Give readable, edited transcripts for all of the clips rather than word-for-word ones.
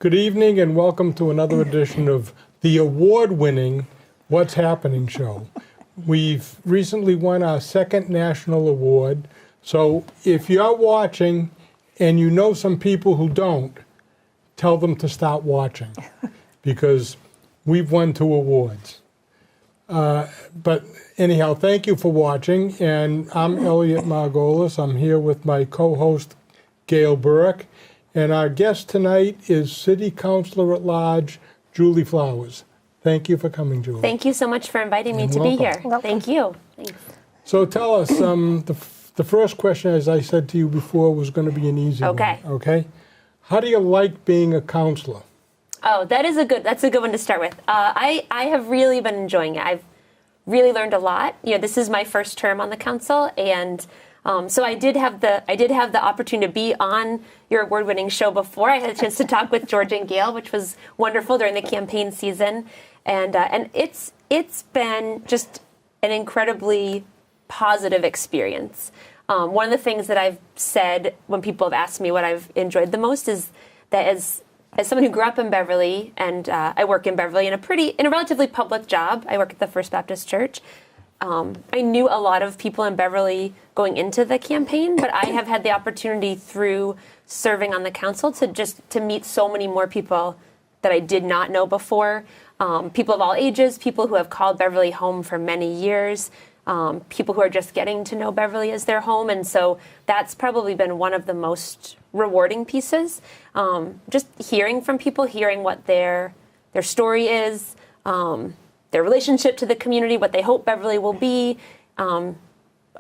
Good evening and welcome to another edition of the award-winning What's Happening show. We've recently won our second national award, so if you're watching and you know some people who don't, tell them to start watching because we've won 2 awards. But anyhow, thank you for watching, and I'm Elliot Margolis. I'm here with my co-host, Gail Burke, and our guest tonight is City Councilor at Large, Julie Flowers. Thank you for coming, Julie. Thank you so much for inviting me to be here. Thank you. Thanks. So tell us, the first question, as I said to you before, was going to be an easy one. Okay. How do you like being a councilor? Oh, that's a good one to start with. I have really been enjoying it. I've really learned a lot. This is my first term on the council, and so I did have the opportunity to be on your award-winning show before. I had a chance to talk with George and Gail, which was wonderful during the campaign season, and it's been just an incredibly positive experience. One of the things that I've said when people have asked me what I've enjoyed the most is that as someone who grew up in Beverly, and I work in Beverly in a relatively public job. I work at the First Baptist Church. I knew a lot of people in Beverly going into the campaign, but I have had the opportunity through serving on the council to meet so many more people that I did not know before. People of all ages, people who have called Beverly home for many years, people who are just getting to know Beverly as their home. And so that's probably been one of the most rewarding pieces. Just hearing from people, hearing what their story is, their relationship to the community, what they hope Beverly will be.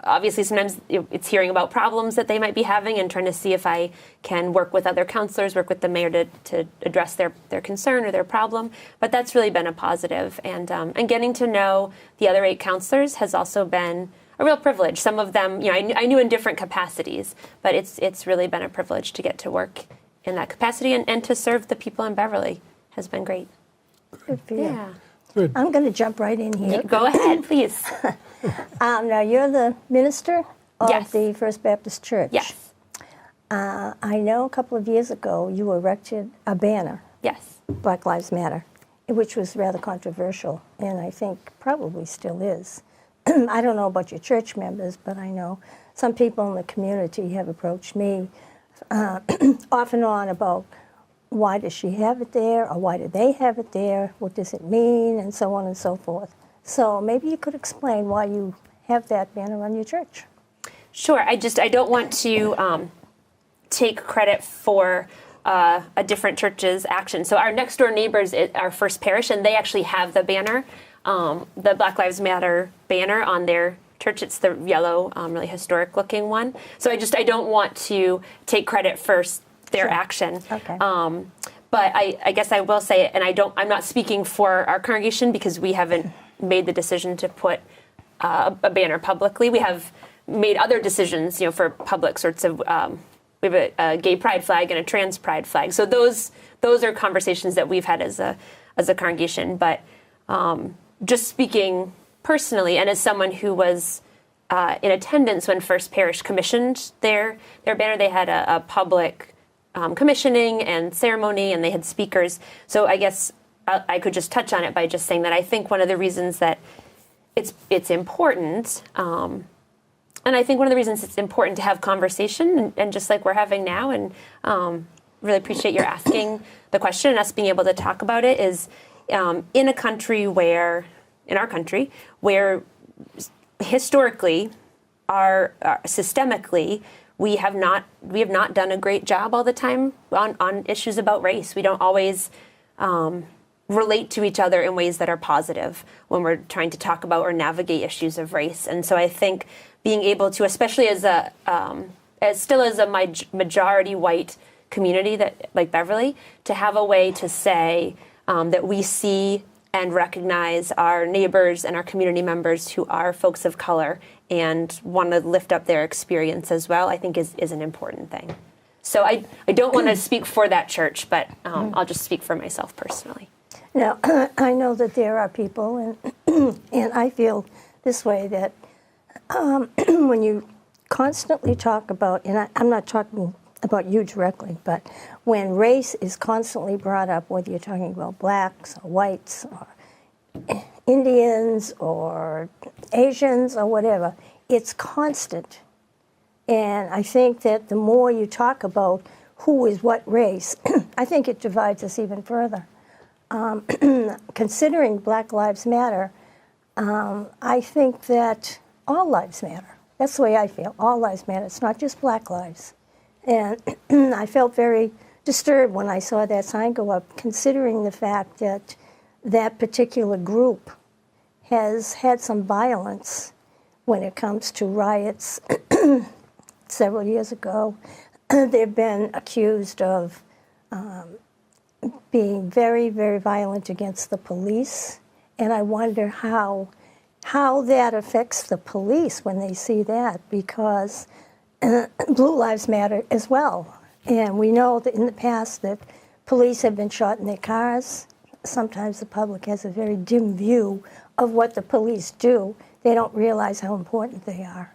Obviously, sometimes it's hearing about problems that they might be having and trying to see if I can work with other counselors, work with the mayor to address their concern or their problem. But that's really been a positive. And getting to know the other 8 counselors has also been a real privilege. Some of them, I knew in different capacities, but it's really been a privilege to get to work in that capacity and to serve the people in Beverly has been great. Good for you. Yeah. Good. I'm going to jump right in here. Go ahead, please. Now, you're the minister of Yes. the First Baptist Church. Yes. I know a couple of years ago you erected a banner, Yes. Black Lives Matter, which was rather controversial, and I think probably still is. I don't know about your church members, but I know some people in the community have approached me off and on about why does she have it there, or why do they have it there, what does it mean, and so on and so forth. So maybe you could explain why you have that banner on your church. Sure. I don't want to take credit for a different church's action. So our next door neighbors, our First Parish, and they actually have the banner, the Black Lives Matter banner on their church. It's the yellow, really historic looking one. So I don't want to take credit for their action. Okay. But I guess I will say, and I'm not speaking for our congregation because we haven't made the decision to put a banner publicly. We have made other decisions, for public sorts of. We have a gay pride flag and a trans pride flag. So those are conversations that we've had as a congregation. But just speaking personally, and as someone who was in attendance when First Parish commissioned their banner, they had a public commissioning and ceremony, and they had speakers. So I guess I could just touch on it by just saying that I think one of the reasons that it's important, and I think one of the reasons it's important to have conversation, and just like we're having now, and really appreciate your asking the question and us being able to talk about it, is in our country where historically, systemically, we have not done a great job all the time on issues about race. We don't always relate to each other in ways that are positive when we're trying to talk about or navigate issues of race. And so I think being able to, especially as a majority white community that like Beverly, to have a way to say that we see and recognize our neighbors and our community members who are folks of color and want to lift up their experience as well, I think is an important thing. So I don't want to speak for that church, but I'll just speak for myself personally. Now, I know that there are people, and I feel this way, that when you constantly talk about, and I'm not talking about you directly, but when race is constantly brought up, whether you're talking about blacks or whites or Indians or Asians or whatever, it's constant. And I think that the more you talk about who is what race, I think it divides us even further. Considering Black Lives Matter, I think that all lives matter. That's the way I feel. All lives matter. It's not just Black lives. And I felt very disturbed when I saw that sign go up, considering the fact that that particular group has had some violence when it comes to riots. Several years ago, they've been accused of being very, very violent against the police. And I wonder how that affects the police when they see that, because Blue Lives Matter as well. And we know that in the past that police have been shot in their cars. Sometimes the public has a very dim view of what the police do. They don't realize how important they are.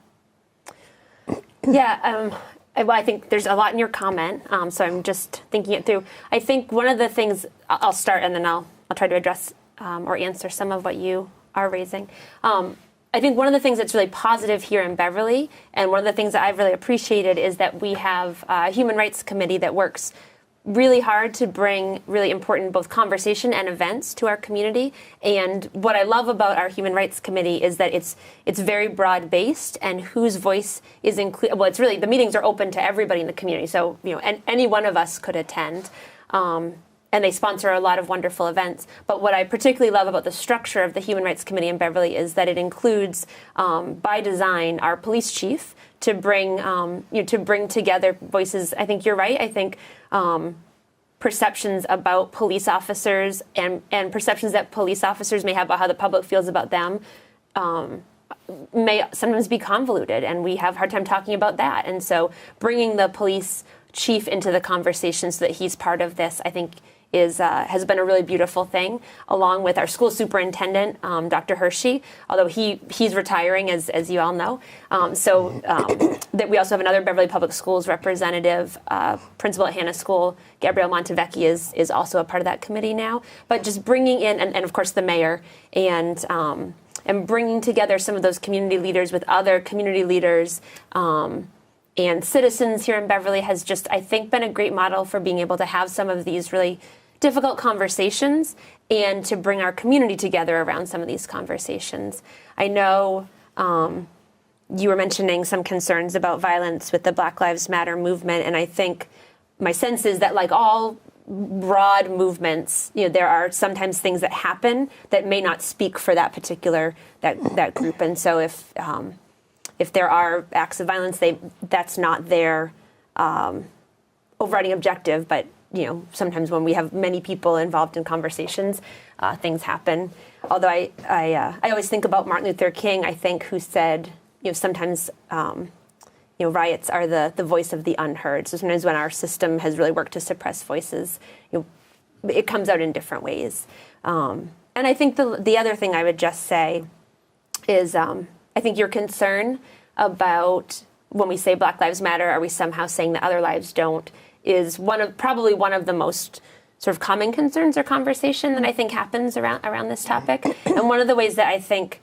Yeah, well, I think there's a lot in your comment, so I'm just thinking it through. I think one of the things, I'll start and then I'll try to address or answer some of what you are raising. I think one of the things that's really positive here in Beverly, and one of the things that I've really appreciated, is that we have a human rights committee that works really hard to bring really important both conversation and events to our community. And what I love about our Human Rights Committee is that it's very broad-based, and whose voice is included. Well, it's really, the meetings are open to everybody in the community, so and any one of us could attend. And they sponsor a lot of wonderful events. But what I particularly love about the structure of the Human Rights Committee in Beverly is that it includes, by design, our police chief to bring together voices. I think you're right. I think perceptions about police officers and perceptions that police officers may have about how the public feels about them may sometimes be convoluted, and we have a hard time talking about that. And so bringing the police chief into the conversation so that he's part of this, I think, has been a really beautiful thing, along with our school superintendent, Dr. Hershey, although he's retiring, as you all know. That we also have another Beverly Public Schools representative, principal at Hannah School, Gabrielle Montevecchi, is also a part of that committee now. But just bringing in, and of course the mayor, and bringing together some of those community leaders with other community leaders, and citizens here in Beverly has just, I think, been a great model for being able to have some of these really difficult conversations and to bring our community together around some of these conversations. I know you were mentioning some concerns about violence with the Black Lives Matter movement, and I think my sense is that, like all broad movements, there are sometimes things that happen that may not speak for that particular that group, and so if there are acts of violence, that's not their overriding objective. But sometimes when we have many people involved in conversations, things happen. Although I always think about Martin Luther King, I think, who said, sometimes riots are the voice of the unheard. So sometimes when our system has really worked to suppress voices, it comes out in different ways. And I think the other thing I would just say is, I think your concern about when we say Black Lives Matter, are we somehow saying that other lives don't, is probably one of the most sort of common concerns or conversation that I think happens around this topic. And one of the ways that I think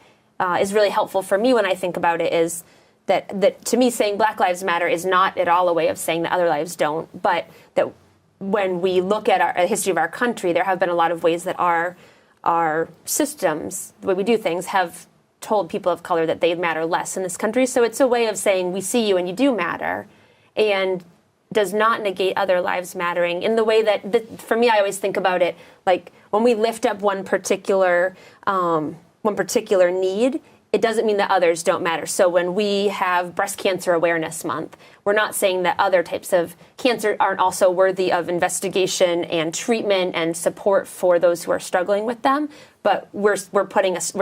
is really helpful for me when I think about it is that to me saying Black Lives Matter is not at all a way of saying that other lives don't, but that when we look at the history of our country, there have been a lot of ways that our systems, the way we do things, have told people of color that they matter less in this country. So it's a way of saying we see you and you do matter, and does not negate other lives mattering in the way that for me, I always think about it like when we lift up one particular need, it doesn't mean that others don't matter. So when we have Breast Cancer Awareness Month, we're not saying that other types of cancer aren't also worthy of investigation and treatment and support for those who are struggling with them, but we're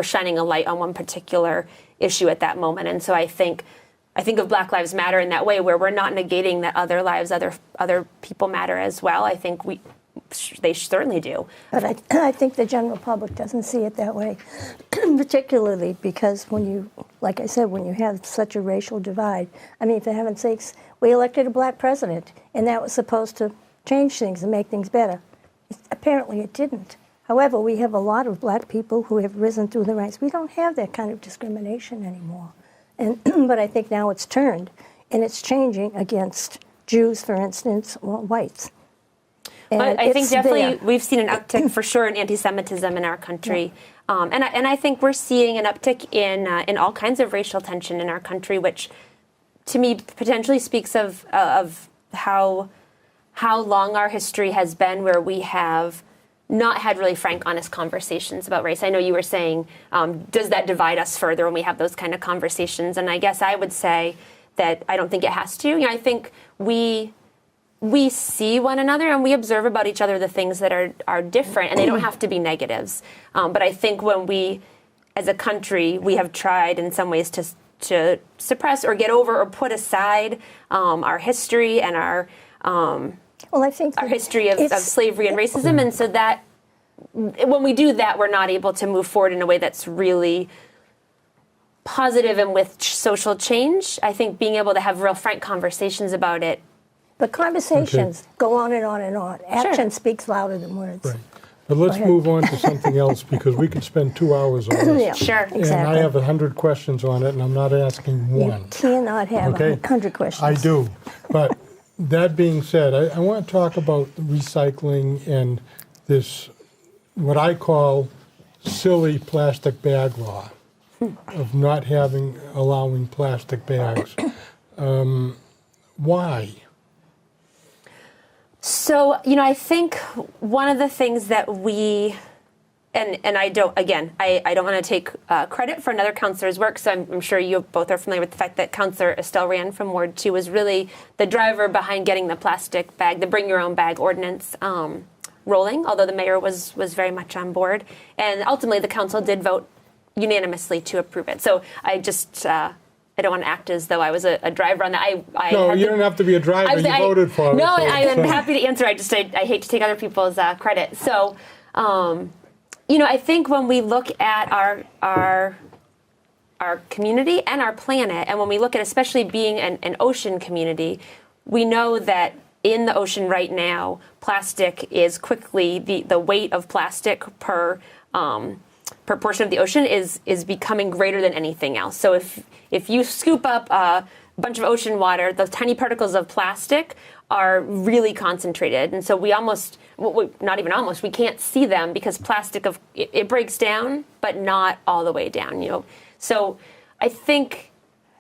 shining a light on one particular issue at that moment. And so I think of Black Lives Matter in that way, where we're not negating that other lives, other people matter as well. I think they certainly do. But I think the general public doesn't see it that way, particularly because when you like I said, when you have such a racial divide. I mean, for heaven's sakes, we elected a black president, and that was supposed to change things and make things better. Apparently it didn't. However, we have a lot of black people who have risen through the ranks. We don't have that kind of discrimination anymore. And but I think now it's turned, and it's changing against Jews, for instance, or whites. And I think it's definitely there. we've seen an uptick for sure in anti-Semitism in our country, and I think we're seeing an uptick in all kinds of racial tension in our country, which to me potentially speaks of how long our history has been where we have not had really frank, honest conversations about race. I know you were saying, does that divide us further when we have those kind of conversations? And I guess I would say that I don't think it has to. You know, I think we see one another and we observe about each other the things that are different, and they don't have to be negatives. But I think when we, as a country, we have tried in some ways to suppress or get over or put aside our history and our Well, I think our history of slavery and racism, and so that when we do that, we're not able to move forward in a way that's really positive and with social change. I think being able to have real frank conversations about it. But conversations go on and on and on. Action speaks louder than words. Right. But let's move on to something else, because we could spend 2 hours on this. Yeah, Sure. exactly. And I have 100 questions on it, and I'm not asking one. You cannot have Okay. 100 questions. I do. But that being said, I want to talk about recycling and this, what I call silly plastic bag law of not allowing plastic bags. Why? So, you know, I think one of the things that we, and I don't want to take credit for another councilor's work, so I'm sure you both are familiar with the fact that Councilor Estelle Rand from Ward 2 was really the driver behind getting the plastic bag, the Bring Your Own Bag ordinance rolling, although the mayor was very much on board. And ultimately, the council did vote unanimously to approve it. So I just... I don't want to act as though I was a driver on that. No, you don't have to be a driver. You voted for it. No, so I'm happy to answer. I hate to take other people's credit. So, you know, I think when we look at our community and our planet, and when we look at especially being an ocean community, we know that in the ocean right now, plastic is quickly, the weight of plastic per portion of the ocean is becoming greater than anything else. So if you scoop up a bunch of ocean water, those tiny particles of plastic are really concentrated. And so we can't see them because plastic, it breaks down, but not all the way down, you know. So I think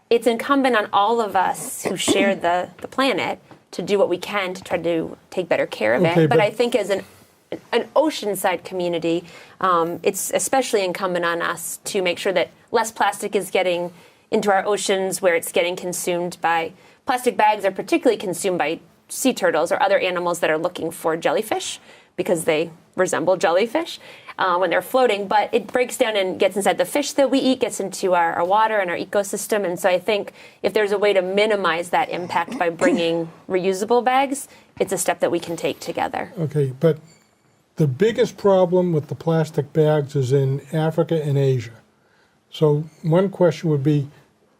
it's incumbent on all of us who share the planet to do what we can to try to take better care of it. But I think as an oceanside community, it's especially incumbent on us to make sure that less plastic is getting into our oceans, where it's getting consumed by plastic bags, are particularly consumed by sea turtles or other animals that are looking for jellyfish, because they resemble jellyfish when they're floating. But it breaks down and gets inside the fish that we eat, gets into our water and our ecosystem. And so I think if there's a way to minimize that impact by bringing reusable bags, it's a step that we can take together. Okay, but the biggest problem with the plastic bags is in Africa and Asia. So one question would be,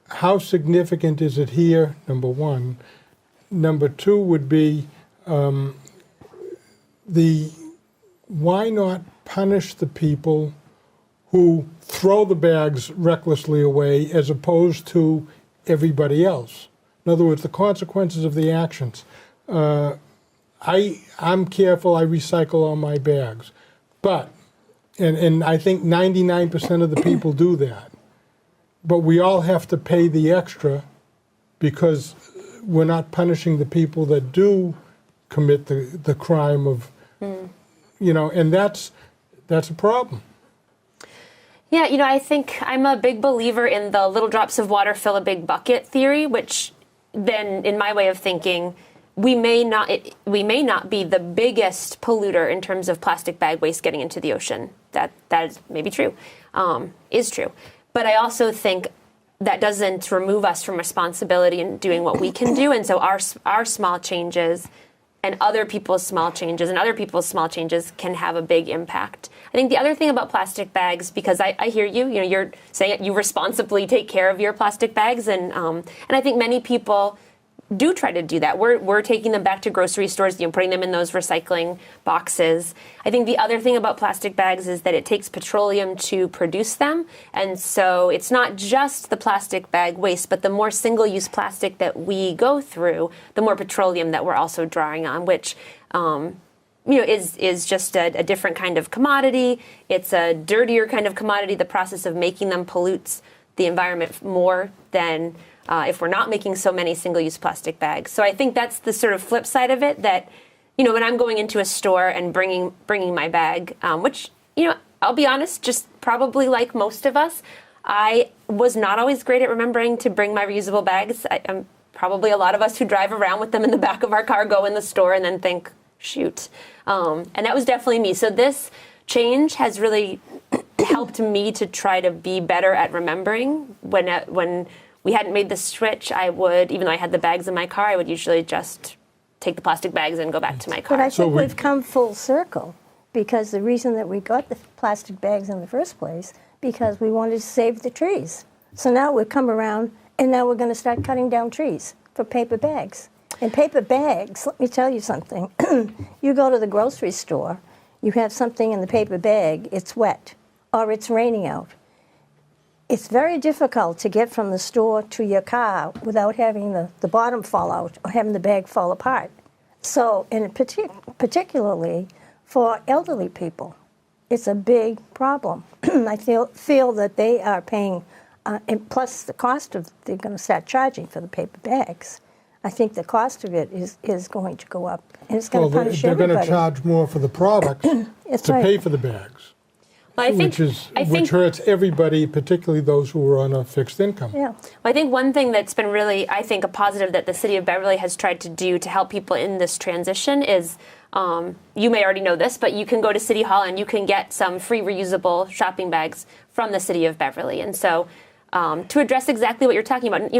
how significant is it here, number one? Number two would be, why not punish the people who throw the bags recklessly away as opposed to everybody else? In other words, the consequences of the actions. I'm careful, I recycle all my bags. But, and I think 99% of the people do that. But we all have to pay the extra because we're not punishing the people that do commit the crime of, you know, and that's a problem. Yeah, you know, I think I'm a big believer in the little drops of water fill a big bucket theory, which then, in my way of thinking, we may not be the biggest polluter in terms of plastic bag waste getting into the ocean. That is maybe true, is true. But I also think that doesn't remove us from responsibility in doing what we can do. And so our small changes and other people's small changes can have a big impact. I think the other thing about plastic bags, because I hear you, you're saying you responsibly take care of your plastic bags, and I think many people do try to do that. We're taking them back to grocery stores, putting them in those recycling boxes. I think the other thing about plastic bags is that it takes petroleum to produce them, and so it's not just the plastic bag waste, but the more single-use plastic that we go through, the more petroleum that we're also drawing on, which is just a different kind of commodity. It's a dirtier kind of commodity. The process of making them pollutes the environment more than if we're not making so many single-use plastic bags. So I think that's the sort of flip side of it, that, when I'm going into a store and bringing my bag, which, I'll be honest, just probably like most of us, I was not always great at remembering to bring my reusable bags. I'm probably a lot of us who drive around with them in the back of our car, go in the store, and then think, shoot. And that was definitely me. So this change has really helped me to try to be better at remembering. When we hadn't made the switch, I would, even though I had the bags in my car, I would usually just take the plastic bags and go back to my car. But I think we've come full circle, because the reason that we got the plastic bags in the first place, because we wanted to save the trees. So now we've come around, and now we're going to start cutting down trees for paper bags. And paper bags, let me tell you something. You go to the grocery store, you have something in the paper bag, it's wet, or it's raining out. It's very difficult to get from the store to your car without having the bottom fall out or having the bag fall apart. So, and particularly for elderly people, it's a big problem. I feel that they are paying, and plus the cost of, they're going to start charging for the paper bags. I think the cost of it is going to go up, and it's going to punish everybody. They're going to charge more for the products to pay for the bags. Well, which hurts everybody, particularly those who are on a fixed income. Yeah. Well, I think one thing that's been really, I think, a positive that the city of Beverly has tried to do to help people in this transition is, you may already know this, but you can go to City Hall and you can get some free reusable shopping bags from the city of Beverly. And so, to address exactly what you're talking about,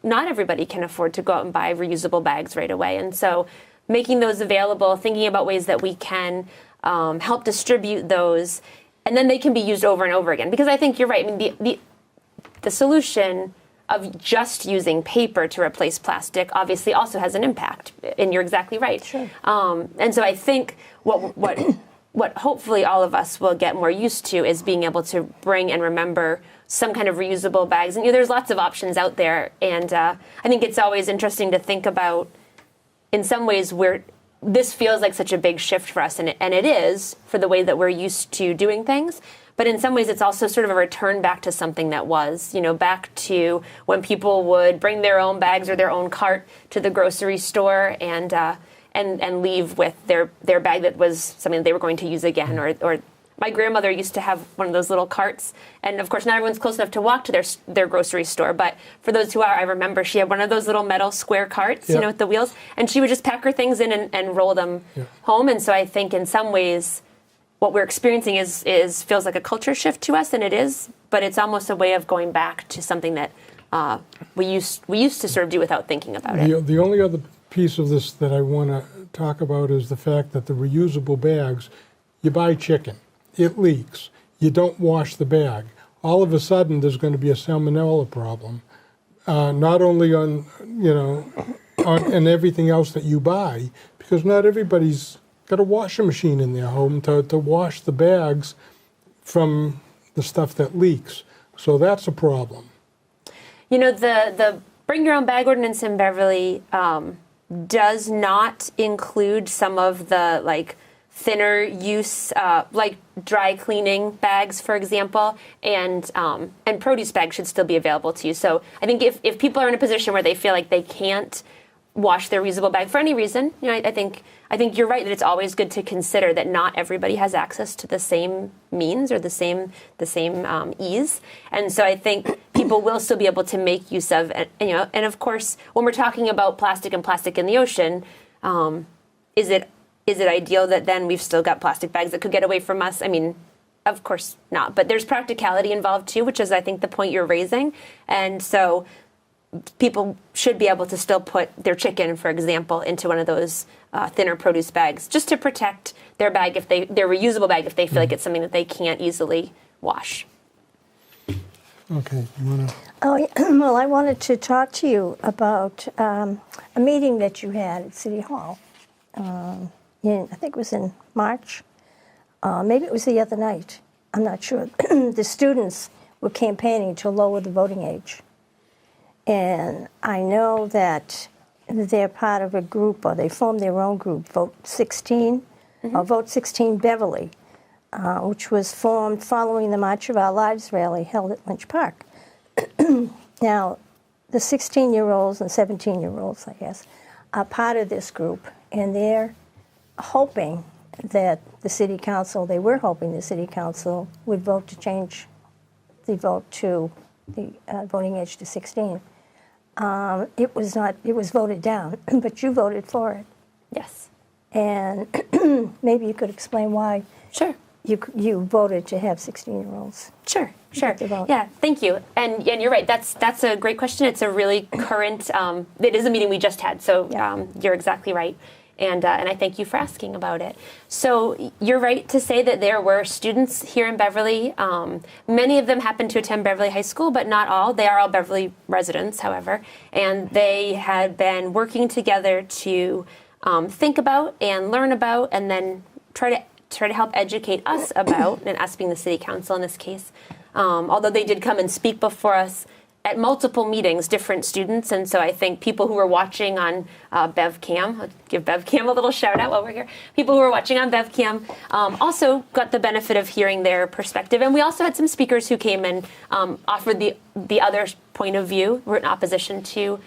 not everybody can afford to go out and buy reusable bags right away. And so, making those available, thinking about ways that we can help distribute those. And then they can be used over and over again. Because I think you're right. I mean, the solution of just using paper to replace plastic obviously also has an impact. And you're exactly right. Sure. And so I think what hopefully all of us will get more used to is being able to bring and remember some kind of reusable bags. And there's lots of options out there. And I think it's always interesting to think about, in some ways, this feels like such a big shift for us, and it is, for the way that we're used to doing things. But in some ways, it's also sort of a return back to something that was, back to when people would bring their own bags or their own cart to the grocery store and leave with their bag that was something that they were going to use again. Or my grandmother used to have one of those little carts, and of course not everyone's close enough to walk to their grocery store, but for those who are, I remember she had one of those little metal square carts, yep. With the wheels, and she would just pack her things in and roll them home. And so I think in some ways what we're experiencing is feels like a culture shift to us, and it is, but it's almost a way of going back to something that we used to sort of do without thinking about it. The only other piece of this that I want to talk about is the fact that the reusable bags, you buy chicken, it leaks, you don't wash the bag. All of a sudden, there's going to be a salmonella problem, not only on and everything else that you buy, because not everybody's got a washing machine in their home to wash the bags from the stuff that leaks. So that's a problem. The bring your own bag ordinance in Beverly does not include some of the thinner use, like dry cleaning bags, for example, and produce bags should still be available to you. So I think if people are in a position where they feel like they can't wash their reusable bag for any reason, I think you're right that it's always good to consider that not everybody has access to the same means or the same ease, and so I think people will still be able to make use of, and of course when we're talking about plastic and plastic in the ocean, is it ideal that then we've still got plastic bags that could get away from us? I mean, of course not. But there's practicality involved too, which is, I think, the point you're raising. And so people should be able to still put their chicken, for example, into one of those thinner produce bags, just to protect their bag their reusable bag if they feel like it's something that they can't easily wash. Okay, you want to? Oh, yeah. Well, I wanted to talk to you about a meeting that you had at City Hall. I think it was in March. Maybe it was the other night. I'm not sure. The students were campaigning to lower the voting age. And I know that they're part of a group, or they formed their own group, Vote 16, or Vote 16 Beverly, which was formed following the March of Our Lives rally held at Lynch Park. Now, the 16-year-olds and 17-year-olds, I guess, are part of this group, and they're hoping that the city council, they were hoping the city council would vote to change the vote to the voting age to 16. It was voted down, but you voted for it. Yes. And maybe you could explain why Sure. you voted to have 16-year-olds. Sure. to vote. Yeah, thank you. And you're right. That's a great question. It's a really current. It is a meeting we just had, so Yeah. You're exactly right. And I thank you for asking about it. So you're right to say that there were students here in Beverly. Many of them happened to attend Beverly High School, but not all. They are all Beverly residents, however, and they had been working together to think about and learn about, and then try to help educate us about, and us being the city council in this case. Although they did come and speak before us at multiple meetings, different students, and so I think people who were watching on BevCam, I'll give BevCam a little shout out while we're here, people who were watching on BevCam also got the benefit of hearing their perspective, and we also had some speakers who came and offered the other point of view, were in opposition to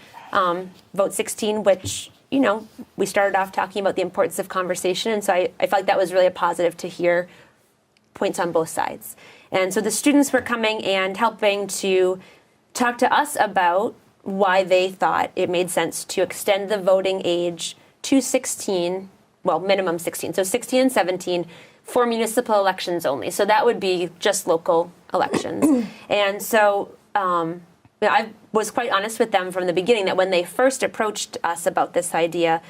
Vote 16, which, you know, we started off talking about the importance of conversation, and so I felt like that was really a positive to hear points on both sides. And so the students were coming and helping to talk to us about why they thought it made sense to extend the voting age to 16, well, minimum 16, so 16 and 17 for municipal elections only. So that would be just local elections. And so I was quite honest with them from the beginning that when they first approached us about this idea,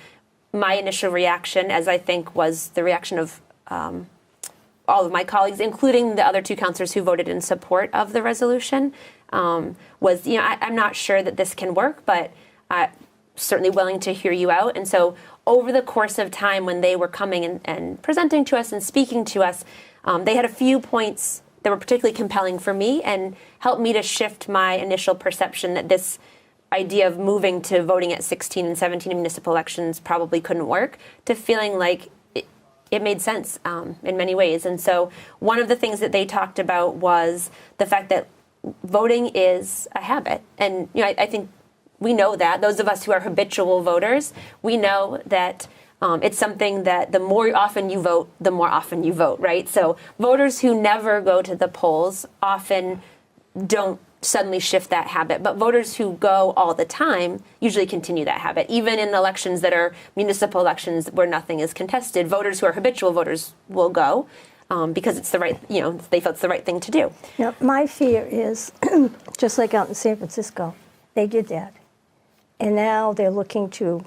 my initial reaction, as I think was the reaction of all of my colleagues, including the other two councilors who voted in support of the resolution, was, you know, I'm not sure that this can work, but I'm certainly willing to hear you out. And so over the course of time when they were coming and presenting to us and speaking to us, they had a few points that were particularly compelling for me and helped me to shift my initial perception that this idea of moving to voting at 16 and 17 in municipal elections probably couldn't work, to feeling like it made sense in many ways. And so one of the things that they talked about was the fact that voting is a habit. And you know, I think we know that. Those of us who are habitual voters, we know that it's something that the more often you vote, the more often you vote, right? So voters who never go to the polls often don't suddenly shift that habit. But voters who go all the time usually continue that habit. Even in elections that are municipal elections where nothing is contested, voters who are habitual voters will go because it's the right, you know, they felt it's the right thing to do. Now, my fear is, just like out in San Francisco, they did that. And now they're looking to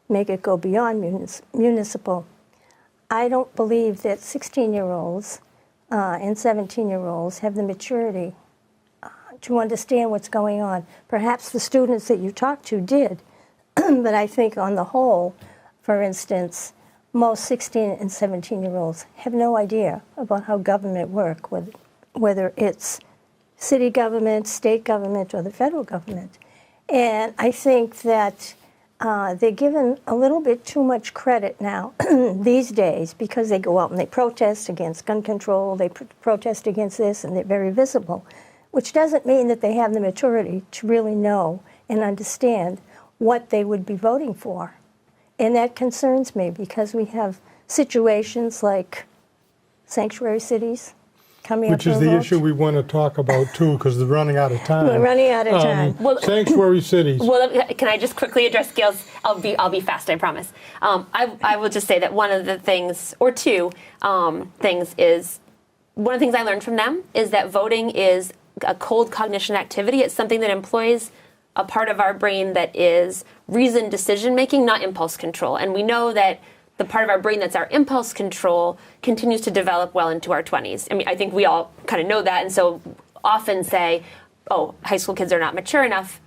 make it go beyond municipal. I don't believe that 16-year-olds and 17-year-olds have the maturity to understand what's going on. Perhaps the students that you talked to did, but I think on the whole, for instance, most 16 and 17-year-olds have no idea about how government works, whether it's city government, state government, or the federal government. And I think that they're given a little bit too much credit now these days because they go out and they protest against gun control, they protest against this, and they're very visible, which doesn't mean that they have the maturity to really know and understand what they would be voting for. And that concerns me because we have situations like sanctuary cities coming up. Which is the issue we want to talk about too, because they're running out of time. We're running out of time. Sanctuary cities. Well, can I just quickly address Gail's? I'll be fast, I promise. I will just say that one of the things, or two things, is one of the things I learned from them is that voting is a cold cognition activity. It's something that employs a part of our brain that is reasoned decision making, not impulse control. And we know that the part of our brain that's our impulse control continues to develop well into our 20s. I mean, I think we all kind of know that, and so often say, oh, high school kids are not mature enough.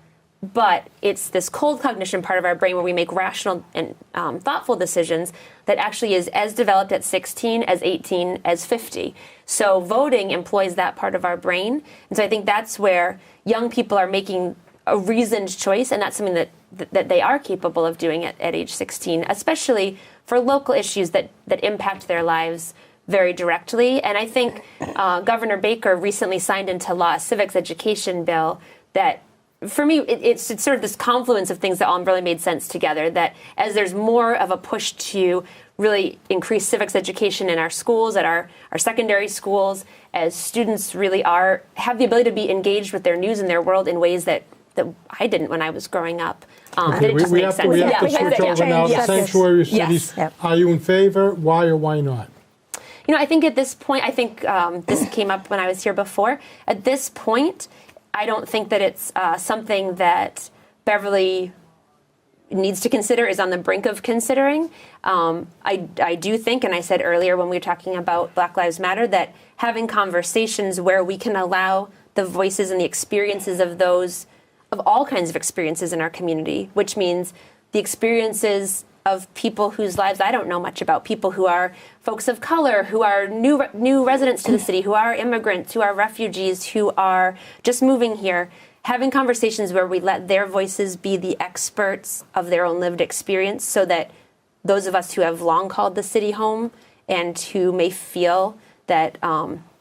But it's this cold cognition part of our brain where we make rational and thoughtful decisions that actually is as developed at 16, as 18, as 50. So voting employs that part of our brain. And so I think that's where young people are making a reasoned choice, and that's something that they are capable of doing at age 16, especially for local issues that impact their lives very directly. And I think Governor Baker recently signed into law a civics education bill that, for me, it's sort of this confluence of things that all really made sense together, that as there's more of a push to really increase civics education in our schools, at our secondary schools, as students really have the ability to be engaged with their news and their world in ways that I didn't when I was growing up. Okay, we have to switch over now to sanctuary cities. Yes. Are you in favor? Why or why not? You know, I think at this point, this came up when I was here before. At this point, I don't think that it's something that Beverly needs to consider, is on the brink of considering. I do think, and I said earlier when we were talking about Black Lives Matter, that having conversations where we can allow the voices and the experiences of all kinds of experiences in our community, which means the experiences of people whose lives I don't know much about, people who are folks of color, who are new residents to the city, who are immigrants, who are refugees, who are just moving here, having conversations where we let their voices be the experts of their own lived experience, so that those of us who have long called the city home and who may feel that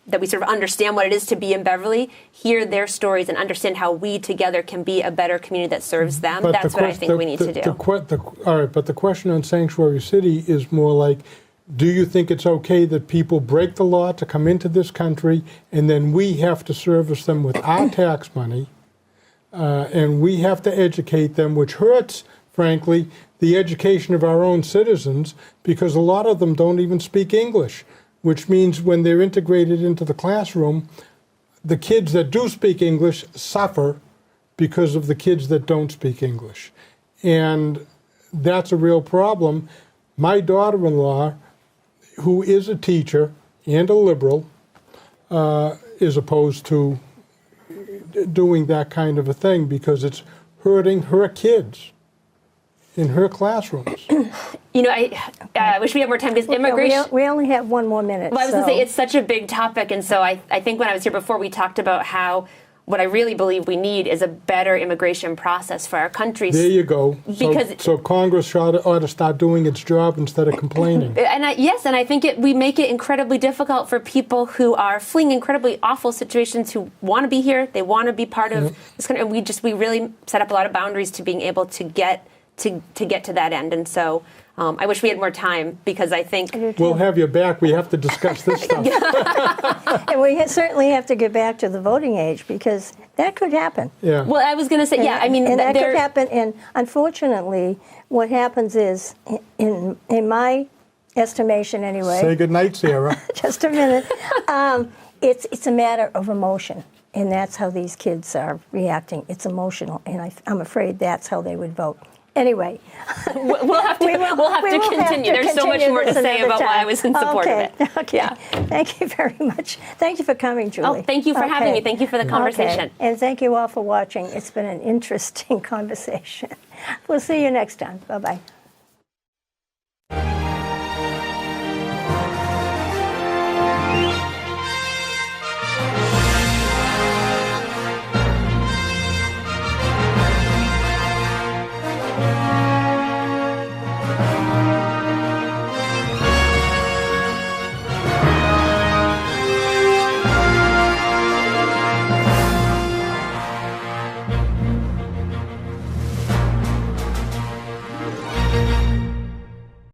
that we sort of understand what it is to be in Beverly, hear their stories and understand how we together can be a better community that serves them. But that's what I think we need to do. All right, but the question on Sanctuary City is more like, do you think it's okay that people break the law to come into this country, and then we have to service them with our tax money, and we have to educate them, which hurts, frankly, the education of our own citizens, because a lot of them don't even speak English, which means when they're integrated into the classroom, the kids that do speak English suffer because of the kids that don't speak English. And that's a real problem. My daughter-in-law, who is a teacher and a liberal, is opposed to doing that kind of a thing because it's hurting her kids in her classrooms. You know, I wish we had more time, because immigration... We only have one more minute. Well, I was going to say, it's such a big topic, and so I think when I was here before, we talked about how what I really believe we need is a better immigration process for our country. There you go. So Congress ought to start doing its job instead of complaining. And I think we make it incredibly difficult for people who are fleeing incredibly awful situations, who want to be here, they want to be part of this country, and we really set up a lot of boundaries to being able to get to that end. And so I wish we had more time, because I think... We'll have you back. We have to discuss this stuff. And we certainly have to get back to the voting age, because that could happen. Yeah. Well, I was going to say, and that could happen. And unfortunately, what happens is, in my estimation anyway... Say goodnight, Sarah. Just a minute. It's a matter of emotion. And that's how these kids are reacting. It's emotional. And I'm afraid that's how they would vote. Anyway, we'll have to continue. There's so much more to say about why I was in support of it. Okay. Yeah. Thank you very much. Thank you for coming, Julie. Oh, thank you for having me. Thank you for the conversation. Okay. And thank you all for watching. It's been an interesting conversation. We'll see you next time. Bye-bye.